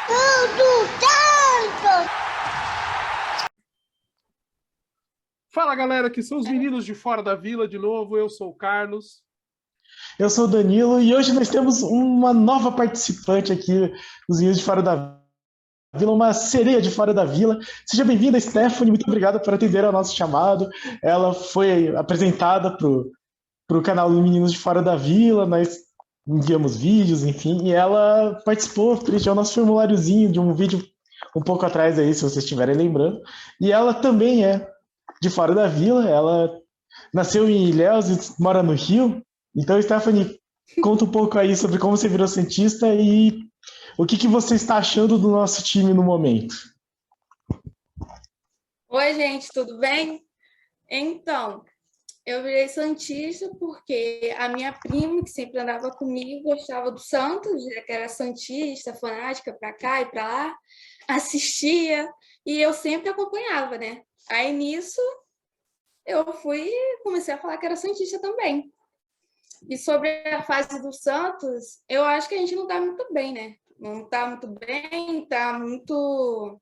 Tudo tanto! Fala galera, que são os meninos de Fora da Vila de novo. Eu sou o Carlos. Eu sou o Danilo e hoje nós temos uma nova participante aqui dos Vinhos de Fora da Vila, uma sereia de Fora da Vila. Seja bem-vinda, Stephanie, muito obrigado por atender ao nosso chamado. Ela foi apresentada para o canal do Meninos de Fora da Vila, nós enviamos vídeos, enfim, e ela participou, preencheu o nosso formuláriozinho de um vídeo um pouco atrás aí, se vocês estiverem lembrando. E ela também é de Fora da Vila, ela nasceu em Ilhéus e mora no Rio. Então, Stephanie, conta um pouco aí sobre como você virou Santista e o que você está achando do nosso time no momento. Oi, gente, tudo bem? Então, eu virei santista porque a minha prima, que sempre andava comigo, gostava do Santos, já que era santista, fanática para cá e para lá, assistia e eu sempre acompanhava, né? Aí nisso eu comecei a falar que era santista também. E sobre a fase do Santos, eu acho que a gente não está muito bem, né? Não está muito bem, está muito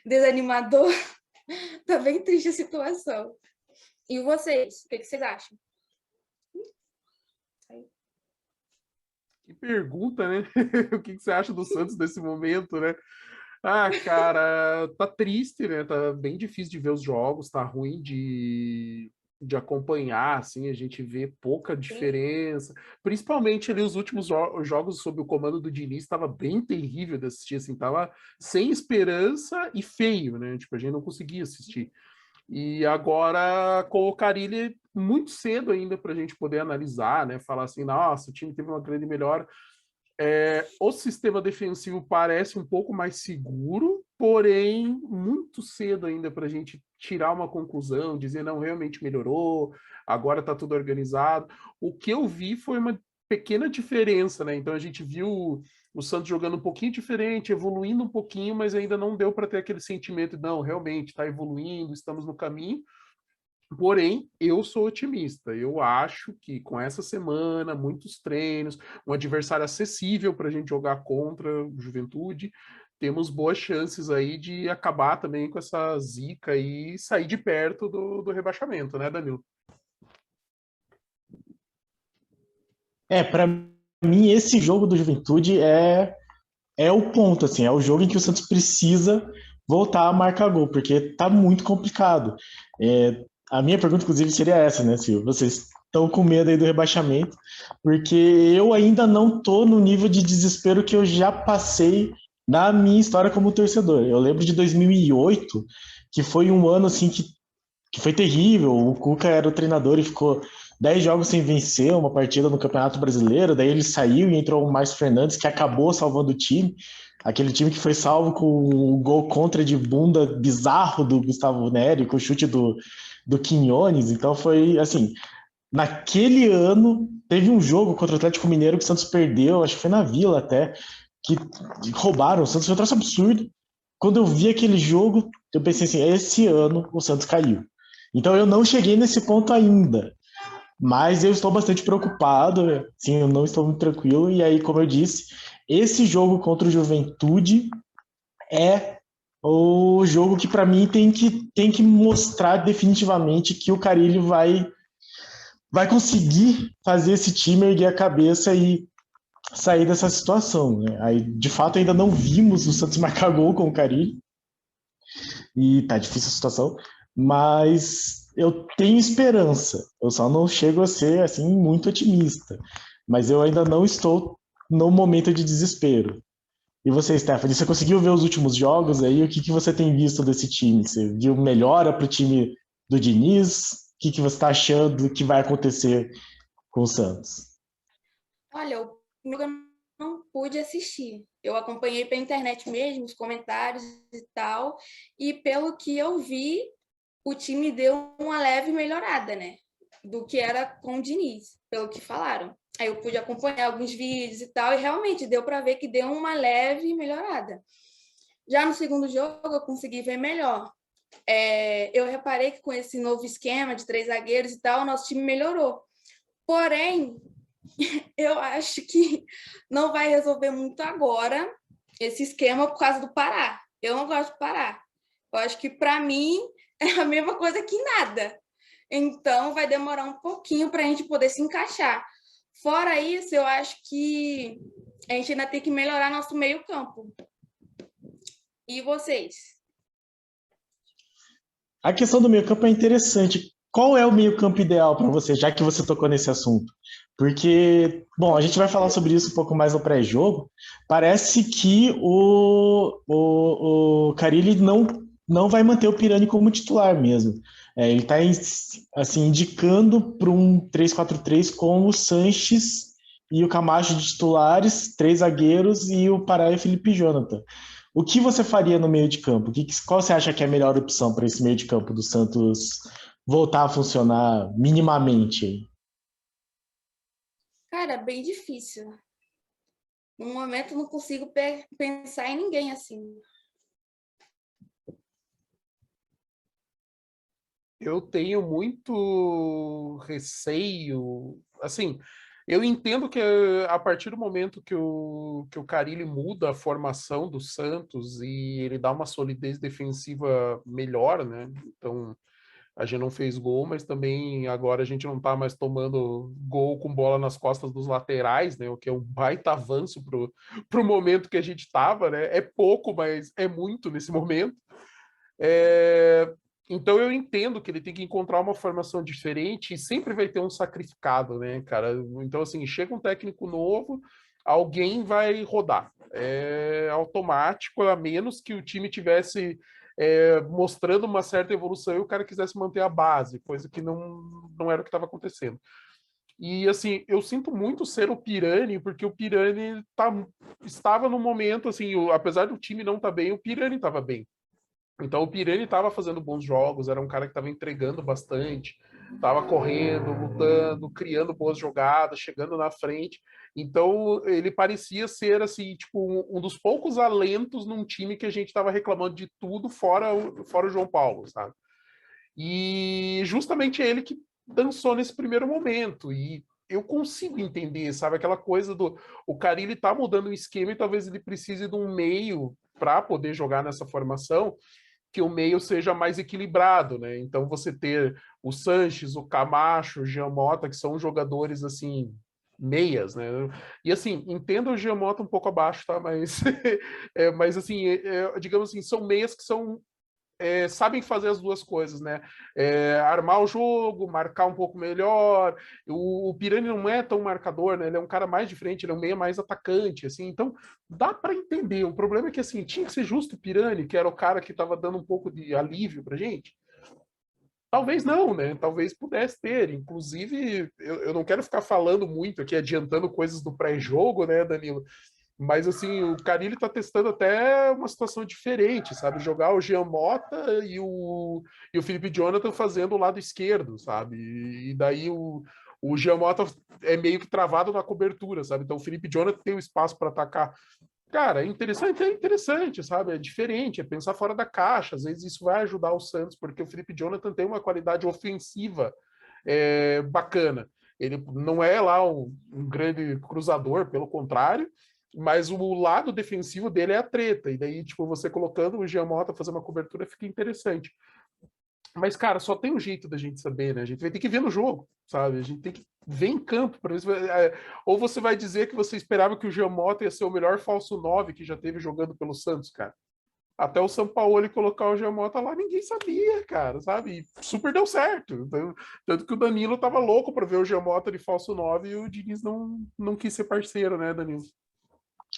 desanimador, tá bem triste a situação. E vocês, o que vocês acham? Que pergunta, né? O que você acha do Santos nesse momento, né? Ah, cara, tá triste, né? Tá bem difícil de ver os jogos, tá ruim de acompanhar, assim, a gente vê pouca diferença. Principalmente ali os últimos jogos sob o comando do Diniz, estava bem terrível de assistir, assim, tava sem esperança e feio, né? Tipo, a gente não conseguia assistir. E agora com o Carille muito cedo ainda para a gente poder analisar, né? Falar assim, nossa, o time teve uma grande melhora. O sistema defensivo parece um pouco mais seguro, porém muito cedo ainda para a gente tirar uma conclusão, dizer não, realmente melhorou, agora está tudo organizado. O que eu vi foi uma pequena diferença, né? Então a gente viu o Santos jogando um pouquinho diferente, evoluindo um pouquinho, mas ainda não deu para ter aquele sentimento de não, realmente está evoluindo, estamos no caminho. Porém, eu sou otimista. Eu acho que com essa semana, muitos treinos, um adversário acessível para a gente jogar contra o Juventude, temos boas chances aí de acabar também com essa zica e sair de perto do rebaixamento, né, Danilo? Para mim, esse jogo do Juventude é o ponto, assim, é o jogo em que o Santos precisa voltar a marcar gol, porque tá muito complicado. A minha pergunta, inclusive, seria essa, né, Silvio? Vocês estão com medo aí do rebaixamento, porque eu ainda não tô no nível de desespero que eu já passei na minha história como torcedor. Eu lembro de 2008, que foi um ano, assim, que foi terrível. O Cuca era o treinador e ficou 10 jogos sem vencer uma partida no Campeonato Brasileiro. Daí ele saiu e entrou o Márcio Fernandes, que acabou salvando o time. Aquele time que foi salvo com o gol contra de bunda bizarro do Gustavo Neri, com o chute do Quinones. Então foi assim. Naquele ano, teve um jogo contra o Atlético Mineiro que o Santos perdeu, acho que foi na Vila até, que roubaram. O Santos foi um troço absurdo. Quando eu vi aquele jogo, eu pensei assim: esse ano o Santos caiu. Então eu não cheguei nesse ponto ainda, mas eu estou bastante preocupado, sim, eu não estou muito tranquilo. E aí, como eu disse, esse jogo contra o Juventude é o jogo que para mim tem que mostrar definitivamente que o Carille vai conseguir fazer esse time erguer a cabeça e sair dessa situação, né? Aí, de fato, ainda não vimos o Santos marcar gol com o Carille e tá difícil a situação, mas eu tenho esperança. Eu só não chego a ser assim muito otimista, mas eu ainda não estou no momento de desespero. E você, Stephanie, você conseguiu ver os últimos jogos aí? O que você tem visto desse time? Você viu melhora para o time do Diniz? O que você está achando que vai acontecer com o Santos? Olha, o eu não pude assistir. Eu acompanhei pela internet mesmo, os comentários e tal, e pelo que eu vi, o time deu uma leve melhorada, né? Do que era com o Diniz, pelo que falaram. Aí eu pude acompanhar alguns vídeos e tal, e realmente deu para ver que deu uma leve melhorada. Já no segundo jogo, eu consegui ver melhor. Eu reparei que com esse novo esquema de 3 zagueiros e tal, o nosso time melhorou. Porém, eu acho que não vai resolver muito agora, esse esquema por causa do Pará. Eu não gosto do Pará. Eu acho que, para mim, é a mesma coisa que nada. Então, vai demorar um pouquinho para a gente poder se encaixar. Fora isso, eu acho que a gente ainda tem que melhorar nosso meio-campo. E vocês? A questão do meio-campo é interessante. Qual é o meio-campo ideal para você, já que você tocou nesse assunto? Porque, bom, a gente vai falar sobre isso um pouco mais no pré-jogo. Parece que o Carille não vai manter o Pirani como titular mesmo. Ele está assim, indicando para um 3-4-3 com o Sanches e o Camacho de titulares, 3 zagueiros e o Pará e o Felipe Jonathan. O que você faria no meio de campo? Qual você acha que é a melhor opção para esse meio de campo do Santos voltar a funcionar minimamente? Cara, bem difícil. No momento, não consigo pensar em ninguém assim. Eu tenho muito receio. Assim, eu entendo que a partir do momento que o Carille muda a formação do Santos e ele dá uma solidez defensiva melhor, né? Então, a gente não fez gol, mas também agora a gente não tá mais tomando gol com bola nas costas dos laterais, né? O que é um baita avanço pro momento que a gente tava, né? É pouco, mas é muito nesse momento. Então eu entendo que ele tem que encontrar uma formação diferente e sempre vai ter um sacrificado, né, cara? Então, assim, chega um técnico novo, alguém vai rodar. É automático, a menos que o time tivesse mostrando uma certa evolução e o cara quisesse manter a base, coisa que não era o que estava acontecendo. E assim, eu sinto muito ser o Pirani, porque o Pirani estava no momento, assim, apesar do time não estar bem, o Pirani estava bem. Então o Pirani estava fazendo bons jogos, era um cara que estava entregando bastante, estava correndo, lutando, criando boas jogadas, chegando na frente. Então ele parecia ser assim, tipo, um dos poucos alentos num time que a gente estava reclamando de tudo fora o João Paulo, sabe? E justamente ele que dançou nesse primeiro momento. E eu consigo entender, sabe? Aquela coisa do o Carille tá mudando o esquema e talvez ele precise de um meio para poder jogar nessa formação que o meio seja mais equilibrado, né? Então você ter o Sanches, o Camacho, o Giamota, que são jogadores assim meias, né? E assim, entendo o Giamota um pouco abaixo, tá? Mas mas assim, digamos assim, são meias que são sabem fazer as duas coisas, né? Armar o jogo, marcar um pouco melhor. O Pirani não é tão marcador, né? Ele é um cara mais de frente, ele é um meia mais atacante, assim. Então, dá para entender. O problema é que, assim, tinha que ser justo o Pirani, que era o cara que estava dando um pouco de alívio pra gente. Talvez não, né? Talvez pudesse ter. Inclusive, eu não quero ficar falando muito aqui, adiantando coisas do pré-jogo, né, Danilo? Mas assim, o Carille está testando até uma situação diferente, sabe? Jogar o Jean Mota e o Felipe Jonathan fazendo o lado esquerdo, sabe? E daí o Jean Mota é meio que travado na cobertura, sabe? Então o Felipe Jonathan tem o espaço para atacar. Cara, é interessante, sabe? É diferente, é pensar fora da caixa. Às vezes isso vai ajudar o Santos, porque o Felipe Jonathan tem uma qualidade ofensiva bacana. Ele não é lá um grande cruzador, pelo contrário, mas o lado defensivo dele é a treta. E daí, tipo, você colocando o Giamota fazer uma cobertura fica interessante. Mas, cara, só tem um jeito da gente saber, né? A gente vai ter que ver no jogo, sabe? A gente tem que ver em campo. Para ver ou você vai dizer que você esperava que o Giamota ia ser o melhor falso 9 que já teve jogando pelo Santos, cara. Até o Sampaoli colocar o Giamota lá, ninguém sabia, cara, sabe? E super deu certo. Tanto que o Danilo tava louco para ver o Giamota de falso 9 e o Diniz não quis ser parceiro, né, Danilo?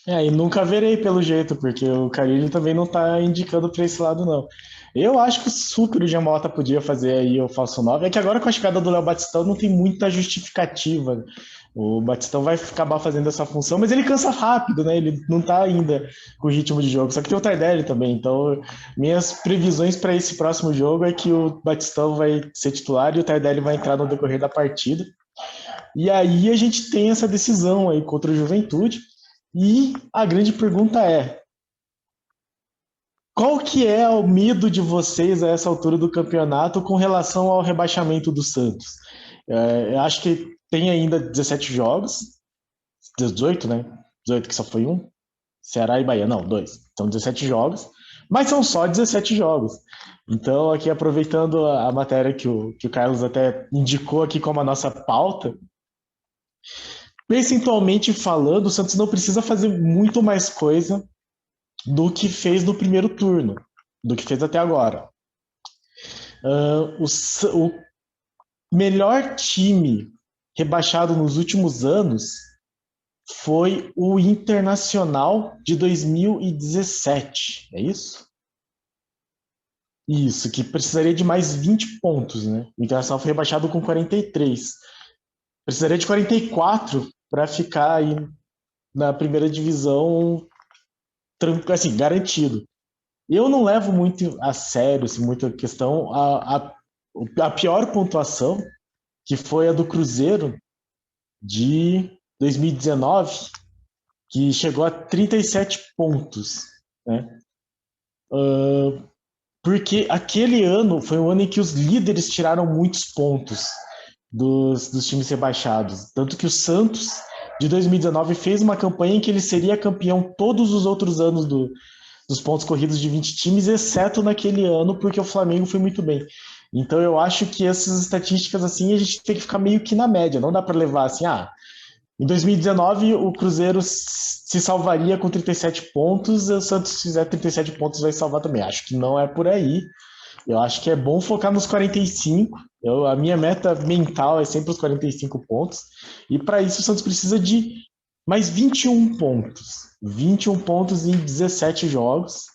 E nunca verei pelo jeito, porque o Carille também não tá indicando para esse lado, não. Eu acho que super o Giamota podia fazer aí o falso 9. É que agora com a chegada do Léo Batistão não tem muita justificativa. O Batistão vai acabar fazendo essa função, mas ele cansa rápido, né? Ele não tá ainda com o ritmo de jogo. Só que tem o Tardelli também. Então, minhas previsões para esse próximo jogo é que o Batistão vai ser titular e o Tardelli vai entrar no decorrer da partida. E aí a gente tem essa decisão aí contra o Juventude. E a grande pergunta é: qual que é o medo de vocês a essa altura do campeonato com relação ao rebaixamento do Santos? Eu acho que tem ainda 17 jogos, 18, né? 18 que só foi um. Ceará e Bahia. Não, 2. São 17 jogos, mas são só 17 jogos. Então, aqui aproveitando a matéria que o Carlos até indicou aqui como a nossa pauta, percentualmente falando, o Santos não precisa fazer muito mais coisa do que fez no primeiro turno, do que fez até agora. O melhor time rebaixado nos últimos anos foi o Internacional de 2017, é isso? Isso, que precisaria de mais 20 pontos, né? O Internacional foi rebaixado com 43. Precisaria de 44 para ficar aí na primeira divisão, assim, garantido. Eu não levo muito a sério, assim, muita questão. A pior pontuação, que foi a do Cruzeiro de 2019, que chegou a 37 pontos, né? Porque aquele ano foi um ano em que os líderes tiraram muitos pontos dos times rebaixados. Tanto que o Santos, de 2019, fez uma campanha em que ele seria campeão todos os outros anos dos pontos corridos de 20 times, exceto naquele ano, porque o Flamengo foi muito bem. Então eu acho que essas estatísticas assim a gente tem que ficar meio que na média, não dá para levar assim, em 2019 o Cruzeiro se salvaria com 37 pontos, e o Santos se fizer 37 pontos vai salvar também. Acho que não é por aí. Eu acho que é bom focar nos 45. A minha meta mental é sempre os 45 pontos. E para isso o Santos precisa de mais 21 pontos. 21 pontos em 17 jogos,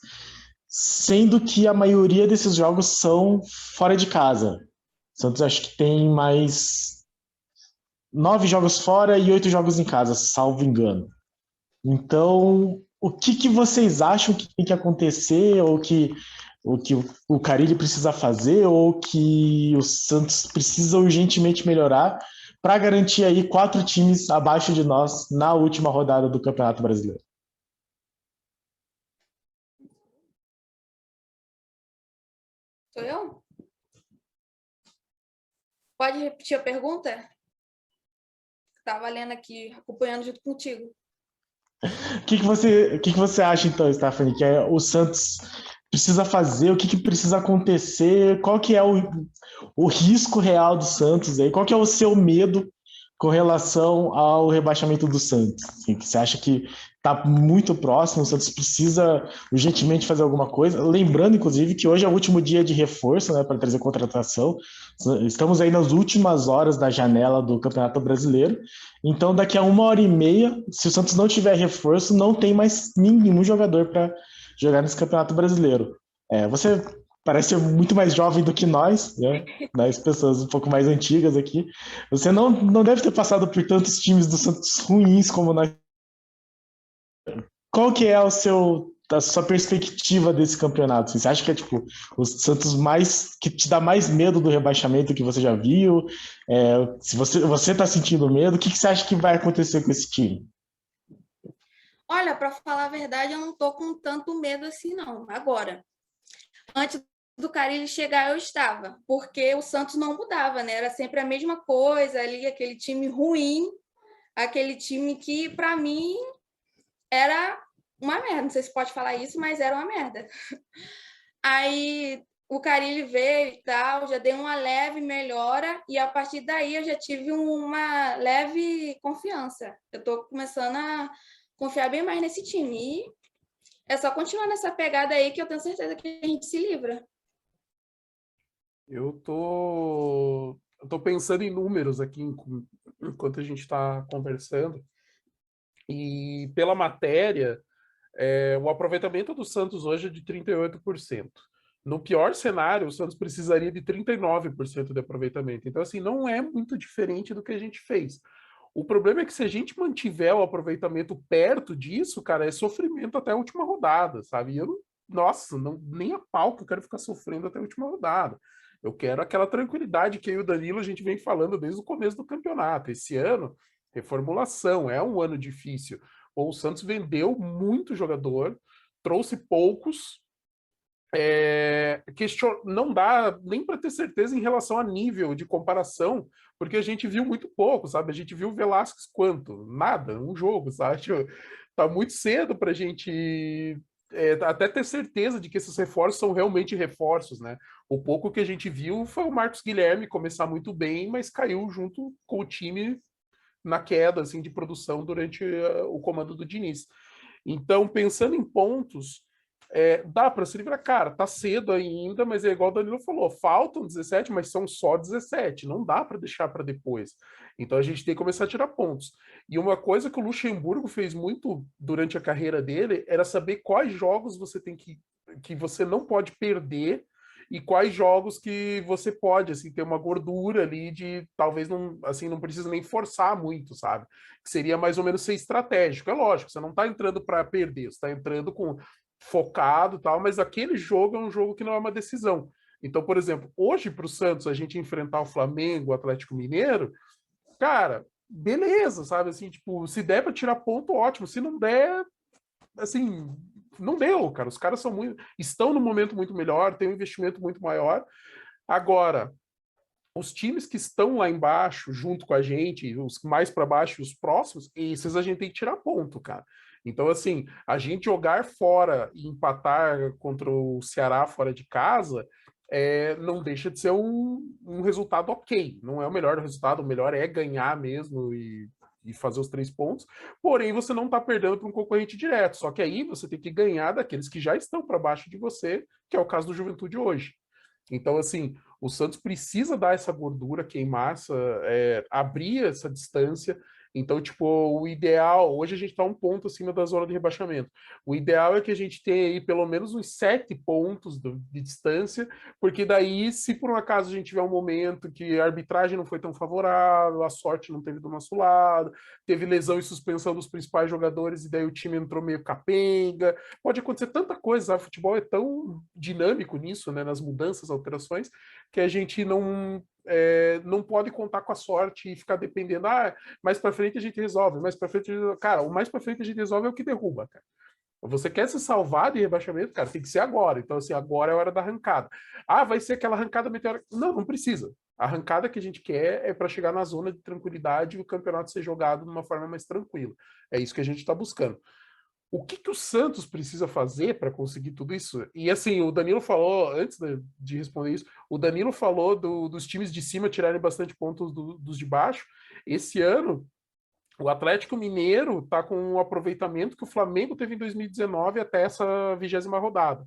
sendo que a maioria desses jogos são fora de casa. O Santos acho que tem mais 9 jogos fora e 8 jogos em casa, salvo engano. Então, o que vocês acham que tem que acontecer, ou que o Carille precisa fazer, ou que o Santos precisa urgentemente melhorar para garantir aí 4 times abaixo de nós na última rodada do Campeonato Brasileiro? Sou eu? Pode repetir a pergunta? Estava lendo aqui, acompanhando junto contigo. O que você acha, então, Stephanie, que o Santos precisa fazer, o que precisa acontecer, qual que é o risco real do Santos aí, qual que é o seu medo com relação ao rebaixamento do Santos? Assim, você acha que está muito próximo, o Santos precisa urgentemente fazer alguma coisa? Lembrando, inclusive, que hoje é o último dia de reforço, né, para trazer contratação. Estamos aí nas últimas horas da janela do Campeonato Brasileiro. Então, daqui a 1h30, se o Santos não tiver reforço, não tem mais nenhum jogador para jogar nesse Campeonato Brasileiro. Você parece ser muito mais jovem do que nós, né? Nós, pessoas um pouco mais antigas aqui. Você não deve ter passado por tantos times do Santos ruins como nós. Qual que é a sua perspectiva desse campeonato? Você acha que é tipo o Santos que te dá mais medo do rebaixamento que você já viu? Se você está sentindo medo, o que você acha que vai acontecer com esse time? Olha, para falar a verdade, eu não estou com tanto medo assim, não. Agora, antes do Carille chegar, eu estava, porque o Santos não mudava, né? Era sempre a mesma coisa ali, aquele time ruim, aquele time que, para mim, era uma merda. Não sei se pode falar isso, mas era uma merda. Aí o Carille veio e tal, já deu uma leve melhora, e a partir daí eu já tive uma leve confiança. Eu estou começando a confiar bem mais nesse time. E é só continuar nessa pegada aí que eu tenho certeza que a gente se livra. Eu tô pensando em números aqui enquanto a gente está conversando. E pela matéria, o aproveitamento do Santos hoje é de 38%. No pior cenário, o Santos precisaria de 39% de aproveitamento. Então, assim, não é muito diferente do que a gente fez. O problema é que se a gente mantiver o aproveitamento perto disso, cara, é sofrimento até a última rodada, sabe? E nossa, nem a pau que eu quero ficar sofrendo até a última rodada. Eu quero aquela tranquilidade que eu e o Danilo a gente vem falando desde o começo do campeonato. Esse ano, reformulação, é um ano difícil. O Santos vendeu muito jogador, trouxe poucos. Não dá nem para ter certeza em relação a nível de comparação, porque a gente viu muito pouco, sabe? A gente viu o Velasquez quanto? Nada, um jogo, sabe? tá muito cedo para a gente até ter certeza de que esses reforços são realmente reforços, né? O pouco que a gente viu foi o Marcos Guilherme começar muito bem, mas caiu junto com o time na queda assim, de produção durante o comando do Diniz. Então, pensando em pontos, dá para se livrar. Cara, tá cedo ainda, mas é igual o Danilo falou, faltam 17, mas são só 17. Não dá para deixar para depois. Então a gente tem que começar a tirar pontos. E uma coisa que o Luxemburgo fez muito durante a carreira dele era saber quais jogos você tem que você não pode perder e quais jogos que você pode assim ter uma gordura ali de talvez não assim não precisa nem forçar muito, sabe? Que seria mais ou menos ser estratégico. É lógico, você não está entrando para perder, você está entrando com focado e tal, mas aquele jogo é um jogo que não é uma decisão. Então, por exemplo, hoje para o Santos a gente enfrentar o Flamengo, o Atlético Mineiro, cara, beleza, sabe? Assim, tipo, se der para tirar ponto, ótimo. Se não der, assim, não deu, cara. Os caras estão num momento muito melhor, tem um investimento muito maior. Agora, os times que estão lá embaixo, junto com a gente, os mais para baixo e os próximos, esses a gente tem que tirar ponto, cara. Então, assim, a gente jogar fora e empatar contra o Ceará fora de casa não deixa de ser um resultado ok. Não é o melhor resultado, o melhor é ganhar mesmo e fazer os 3 pontos. Porém, você não está perdendo para um concorrente direto. Só que aí você tem que ganhar daqueles que já estão para baixo de você, que é o caso do Juventude hoje. Então, assim, o Santos precisa dar essa gordura, queimar, abrir essa distância. Então, tipo, o ideal, hoje a gente está um ponto acima da zona de rebaixamento. O ideal é que a gente tenha aí pelo menos uns 7 pontos de distância, porque daí, se por um acaso a gente tiver um momento que a arbitragem não foi tão favorável, a sorte não teve do nosso lado, teve lesão e suspensão dos principais jogadores, e daí o time entrou meio capenga, pode acontecer tanta coisa, sabe? O futebol é tão dinâmico nisso, né? Nas mudanças, alterações, que a gente não pode contar com a sorte e ficar dependendo, mais para frente a gente resolve, mais para frente, cara, o mais para frente a gente resolve é o que derruba, cara. Você quer se salvar de rebaixamento, cara, tem que ser agora. Então, assim, agora é a hora da arrancada. Vai ser aquela arrancada meteórica. Não, não precisa. A arrancada que a gente quer é para chegar na zona de tranquilidade e o campeonato ser jogado de uma forma mais tranquila. É isso que a gente está buscando. O que o Santos precisa fazer para conseguir tudo isso? E assim, o Danilo falou, antes de responder isso, o Danilo falou dos times de cima tirarem bastante pontos dos de baixo. Esse ano, o Atlético Mineiro está com um aproveitamento que o Flamengo teve em 2019 até essa 20ª rodada.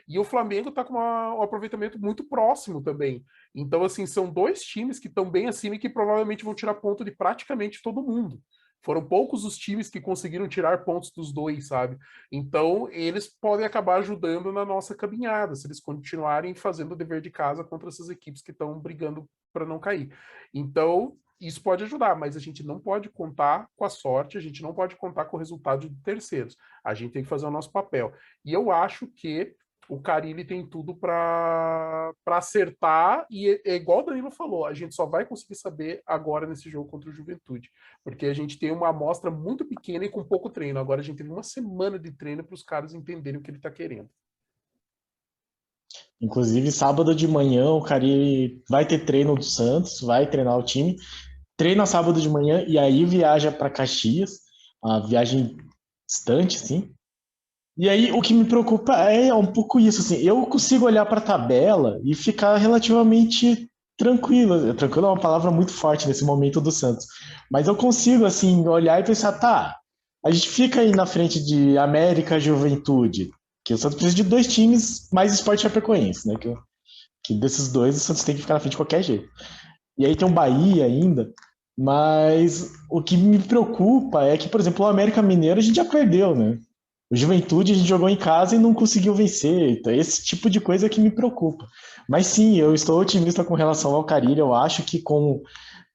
E o Flamengo está com um aproveitamento muito próximo também. Então, assim, são 2 times que estão bem acima e que provavelmente vão tirar ponto de praticamente todo mundo. Foram poucos os times que conseguiram tirar pontos dos 2, sabe? Então, eles podem acabar ajudando na nossa caminhada, se eles continuarem fazendo o dever de casa contra essas equipes que estão brigando para não cair. Então, isso pode ajudar, mas a gente não pode contar com a sorte, a gente não pode contar com o resultado de terceiros. A gente tem que fazer o nosso papel. E eu acho que o Carille tem tudo para acertar, e é igual o Danilo falou, a gente só vai conseguir saber agora nesse jogo contra o Juventude, porque a gente tem uma amostra muito pequena e com pouco treino. Agora a gente teve uma semana de treino para os caras entenderem o que ele está querendo. Inclusive, sábado de manhã, o Carille vai ter treino do Santos, vai treinar o time, treina sábado de manhã e aí viaja para Caxias, a viagem distante, assim. E aí, o que me preocupa é um pouco isso, assim, eu consigo olhar para a tabela e ficar relativamente tranquilo. Tranquilo é uma palavra muito forte nesse momento do Santos. Mas eu consigo, assim, olhar e pensar, tá, a gente fica aí na frente de América, Juventude, que o Santos precisa de 2 times mais Sport Chapecoense, né? Que desses 2 o Santos tem que ficar na frente de qualquer jeito. E aí tem o Bahia ainda, mas o que me preocupa é que, por exemplo, o América Mineiro a gente já perdeu, né? O Juventude a gente jogou em casa e não conseguiu vencer. Então, esse tipo de coisa que me preocupa. Mas sim, eu estou otimista com relação ao Carille. Eu acho que com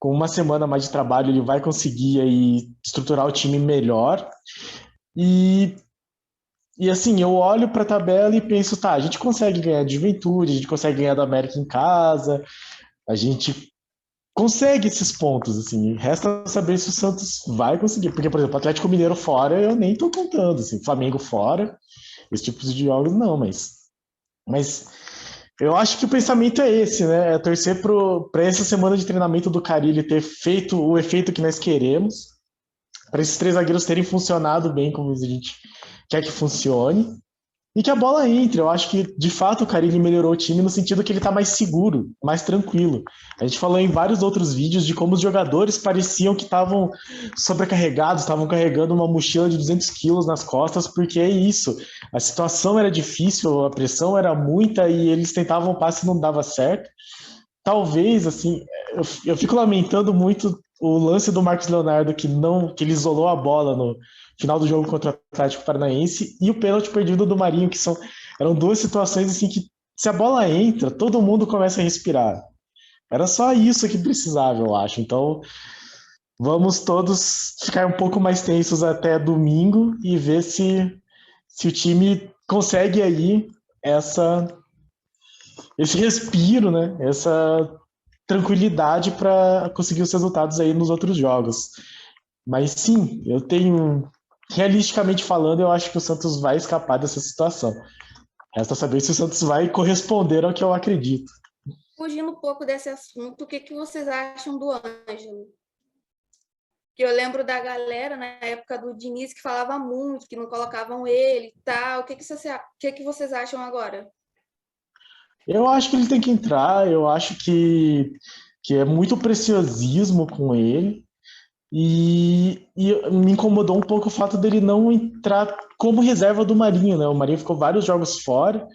uma semana mais de trabalho ele vai conseguir aí estruturar o time melhor. E assim, eu olho para a tabela e penso, tá, a gente consegue ganhar de Juventude, a gente consegue ganhar da América em casa, a gente consegue esses pontos, assim, resta saber se o Santos vai conseguir, porque, por exemplo, Atlético Mineiro fora, eu nem tô contando, assim, Flamengo fora, esse tipo de jogos não, mas eu acho que o pensamento é esse, né, é torcer para essa semana de treinamento do Carille ter feito o efeito que nós queremos, para esses três zagueiros terem funcionado bem como a gente quer que funcione. E que a bola entre. Eu acho que, de fato, o Carille melhorou o time no sentido que ele tá mais seguro, mais tranquilo. A gente falou em vários outros vídeos de como os jogadores pareciam que estavam sobrecarregados, estavam carregando uma mochila de 200 quilos nas costas, porque é isso. A situação era difícil, a pressão era muita e eles tentavam passe e não dava certo. Talvez, assim, eu fico lamentando muito o lance do Marcos Leonardo que ele isolou a bola no final do jogo contra o Atlético Paranaense e o pênalti perdido do Marinho, eram duas situações assim que se a bola entra, todo mundo começa a respirar. Era só isso que precisava, eu acho. Então, vamos todos ficar um pouco mais tensos até domingo e ver se o time consegue aí esse respiro, né? Essa tranquilidade para conseguir os resultados aí nos outros jogos. Mas sim, realisticamente falando, eu acho que o Santos vai escapar dessa situação. Resta saber se o Santos vai corresponder ao que eu acredito. Fugindo um pouco desse assunto, o que vocês acham do Ângelo? Que eu lembro da galera na época do Diniz que falava muito, que não colocavam ele e tal. O que vocês acham agora? Eu acho que ele tem que entrar, eu acho que é muito preciosismo com ele. E me incomodou um pouco o fato dele não entrar como reserva do Marinho, né? O Marinho ficou vários jogos fora.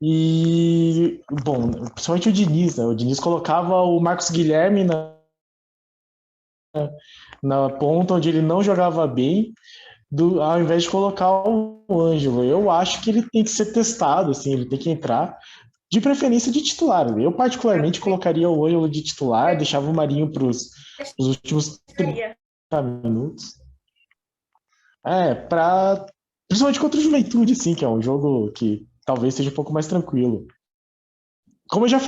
E, bom, principalmente o Diniz, né? O Diniz colocava o Marcos Guilherme na ponta onde ele não jogava bem, ao invés de colocar o Ângelo. Eu acho que ele tem que ser testado, assim, ele tem que entrar, de preferência de titular. Eu, particularmente, colocaria o Ângelo de titular, deixava o Marinho para os últimos 30 minutos. Principalmente contra o Juventude, assim, que é um jogo que talvez seja um pouco mais tranquilo. Como eu já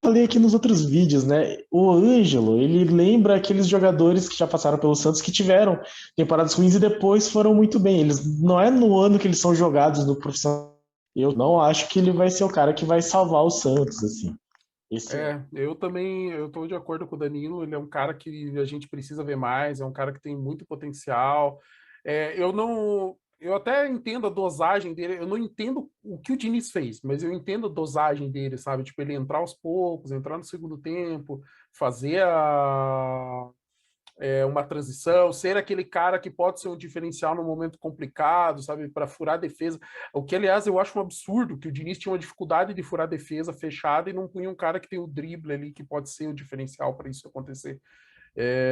falei aqui nos outros vídeos, né? O Ângelo, ele lembra aqueles jogadores que já passaram pelo Santos que tiveram temporadas ruins e depois foram muito bem. Eles não é no ano que eles são jogados no profissional. Eu não acho que ele vai ser o cara que vai salvar o Santos, assim. Eu também, eu estou de acordo com o Danilo, ele é um cara que a gente precisa ver mais, é um cara que tem muito potencial. Eu até entendo a dosagem dele, eu não entendo o que o Diniz fez, mas eu entendo a dosagem dele, sabe? Tipo, ele entrar aos poucos, entrar no segundo tempo, fazer uma transição, ser aquele cara que pode ser um diferencial no momento complicado, sabe, para furar a defesa. O que, aliás, eu acho um absurdo, que o Diniz tinha uma dificuldade de furar a defesa fechada e não punha um cara que tem o drible ali, que pode ser o diferencial para isso acontecer.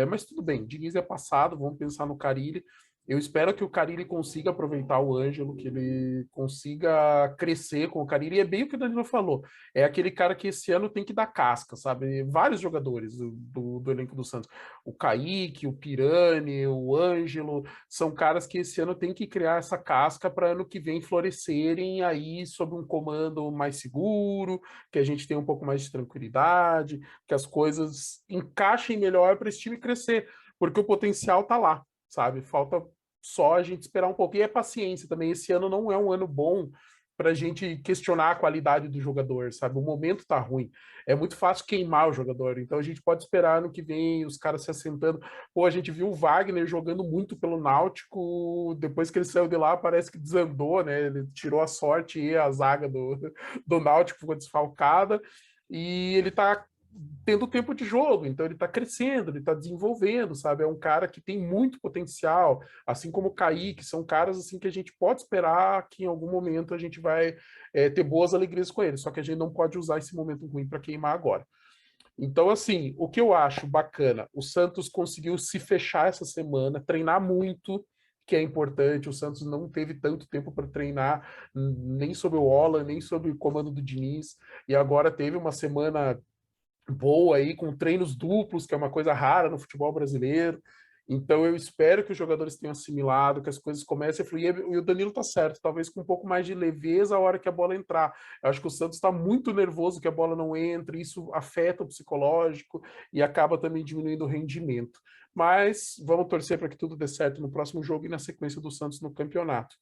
Mas tudo bem, Diniz é passado, vamos pensar no Carille. Eu espero que o Carille consiga aproveitar o Ângelo, que ele consiga crescer com o Carille. E é bem o que o Danilo falou. É aquele cara que esse ano tem que dar casca, sabe? Vários jogadores do elenco do Santos. O Kaique, o Pirani, o Ângelo, são caras que esse ano tem que criar essa casca para ano que vem florescerem aí sob um comando mais seguro, que a gente tenha um pouco mais de tranquilidade, que as coisas encaixem melhor para esse time crescer, porque o potencial tá lá, sabe? Falta só a gente esperar um pouco. E é paciência também. Esse ano não é um ano bom para a gente questionar a qualidade do jogador, sabe? O momento tá ruim. É muito fácil queimar o jogador. Então a gente pode esperar no que vem os caras se assentando. Pô, a gente viu o Wagner jogando muito pelo Náutico. Depois que ele saiu de lá, parece que desandou, né? Ele tirou a sorte e a zaga do Náutico ficou desfalcada. E ele tá tendo tempo de jogo, então ele está crescendo, ele está desenvolvendo, sabe? É um cara que tem muito potencial, assim como o Kaique, são caras assim que a gente pode esperar que em algum momento a gente vai ter boas alegrias com ele, só que a gente não pode usar esse momento ruim para queimar agora. Então, assim, o que eu acho bacana, o Santos conseguiu se fechar essa semana, treinar muito, que é importante. O Santos não teve tanto tempo para treinar, nem sob o Ola, nem sob o comando do Diniz, e agora teve uma semana boa aí, com treinos duplos, que é uma coisa rara no futebol brasileiro. Então eu espero que os jogadores tenham assimilado, que as coisas comecem a fluir. E o Danilo tá certo, talvez com um pouco mais de leveza a hora que a bola entrar. Eu acho que o Santos está muito nervoso que a bola não entre, isso afeta o psicológico e acaba também diminuindo o rendimento. Mas vamos torcer para que tudo dê certo no próximo jogo e na sequência do Santos no campeonato.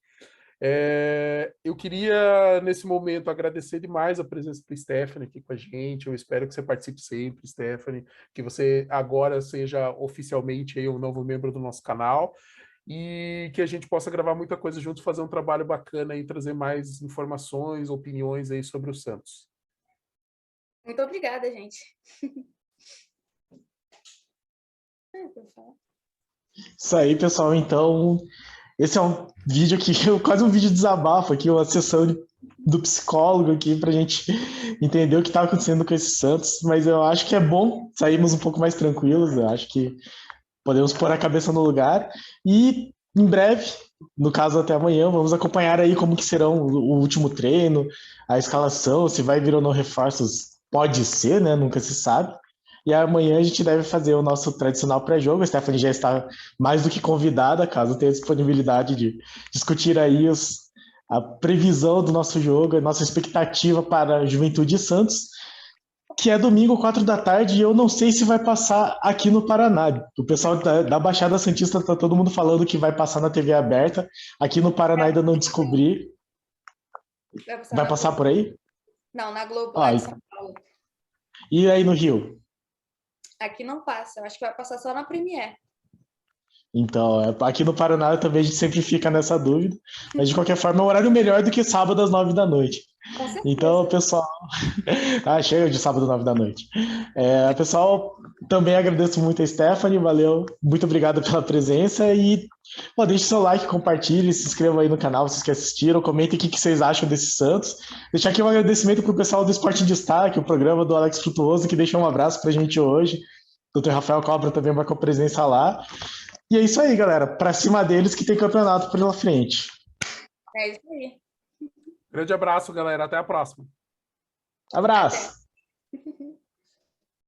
Eu queria, nesse momento, agradecer demais a presença do Stephanie aqui com a gente. Eu espero que você participe sempre, Stephanie, que você agora seja oficialmente aí um novo membro do nosso canal e que a gente possa gravar muita coisa juntos, fazer um trabalho bacana e trazer mais informações, opiniões aí sobre o Santos. Muito obrigada, gente. Isso aí, pessoal. Então, esse é um vídeo aqui, quase um vídeo de desabafo aqui, uma sessão do psicólogo aqui pra gente entender o que tá acontecendo com esse Santos, mas eu acho que é bom sairmos um pouco mais tranquilos, eu acho que podemos pôr a cabeça no lugar e em breve, no caso até amanhã, vamos acompanhar aí como que serão o último treino, a escalação, se vai vir ou não reforços, pode ser, né? Nunca se sabe. E amanhã a gente deve fazer o nosso tradicional pré-jogo. A Stephanie já está mais do que convidada, caso tenha disponibilidade de discutir aí a previsão do nosso jogo, a nossa expectativa para a Juventude e Santos, que é domingo, 4 da tarde, e eu não sei se vai passar aqui no Paraná. O pessoal da Baixada Santista tá todo mundo falando que vai passar na TV aberta. Aqui no Paraná ainda não descobri. Vai passar por aí? Não, na Globo, lá de São Paulo. E aí no Rio? Aqui não passa, eu acho que vai passar só na Premiere. Então, aqui no Paraná também a gente sempre fica nessa dúvida, mas de qualquer forma é um horário melhor do que sábado às 9 da noite. Com certeza. Então, pessoal, chega de sábado às 9 da noite. Pessoal, também agradeço muito a Stephanie, valeu, muito obrigado pela presença e deixe seu like, compartilhe, se inscreva aí no canal, vocês que assistiram, comentem o que vocês acham desse Santos. Deixar aqui um agradecimento para o pessoal do Esporte em Destaque, o programa do Alex Frutuoso, que deixou um abraço para a gente hoje. O Dr. Rafael Cobra também marcou presença lá. E é isso aí, galera. Pra cima deles que tem campeonato pela frente. É isso aí. Grande abraço, galera. Até a próxima. Abraço.